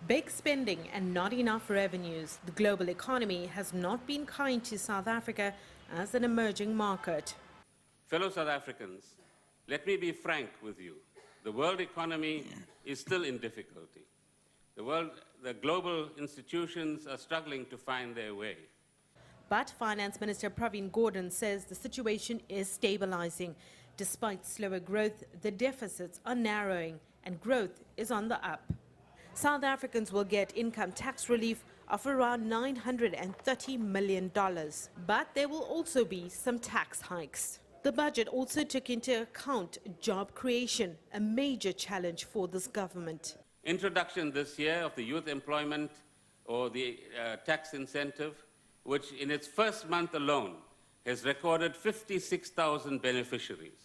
Big spending and not enough revenues. The global economy has not been kind to South Africa as an emerging market. Fellow South Africans, let me be frank with you. The world economy is still in difficulty. The global institutions are struggling to find their way. But Finance Minister Pravin Grodhan says the situation is stabilizing. Despite slower growth, the deficits are narrowing and growth is on the up. South Africans will get income tax relief of around $930 million. But there will also be some tax hikes. The budget also took into account job creation, a major challenge for this government. Introduction this year of the youth employment or the tax incentive, which in its first month alone has recorded 56,000 beneficiaries.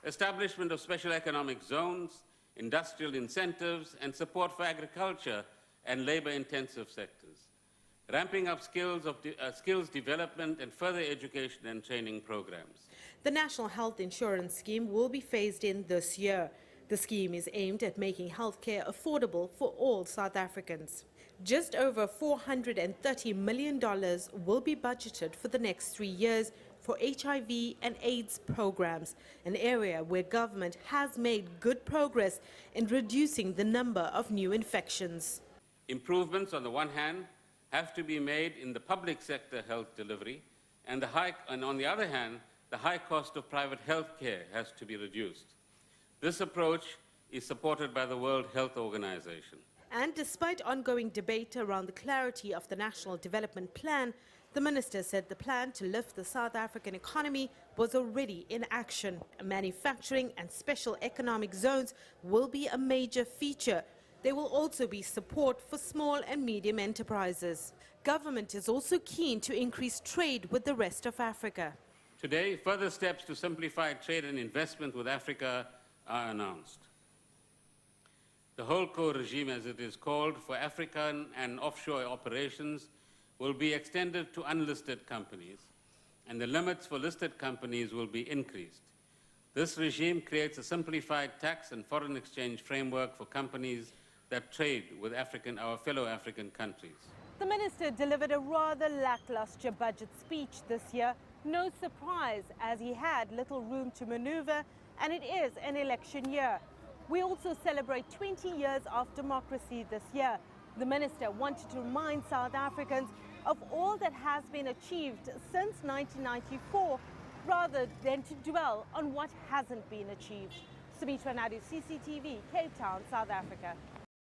Establishment of special economic zones, industrial incentives, and support for agriculture and labor-intensive sectors. Ramping up skills development and further education and training programs. The National Health Insurance Scheme will be phased in this year. The scheme is aimed at making healthcare affordable for all South Africans. Just over $430 million will be budgeted for the next 3 years for HIV and AIDS programs, an area where government has made good progress in reducing the number of new infections. Improvements, on the one hand, have to be made in the public sector health delivery, and on the other hand, the high cost of private health care has to be reduced. This approach is supported by the World Health Organization. And despite ongoing debate around the clarity of the National Development Plan, the minister said the plan to lift the South African economy was already in action. Manufacturing and special economic zones will be a major feature. There will also be support for small and medium enterprises. Government is also keen to increase trade with the rest of Africa. Today, further steps to simplify trade and investment with Africa are announced. The HoldCo regime, as it is called, for African and offshore operations will be extended to unlisted companies, and the limits for listed companies will be increased. This regime creates a simplified tax and foreign exchange framework for companies that trade with our fellow African countries. The minister delivered a rather lackluster budget speech this year. No surprise, as he had little room to maneuver, and it is an election year. We also celebrate 20 years of democracy this year. The minister wanted to remind South Africans of all that has been achieved since 1994, rather than to dwell on what hasn't been achieved. Sumitra, Nydoo, CCTV, Cape Town, South Africa.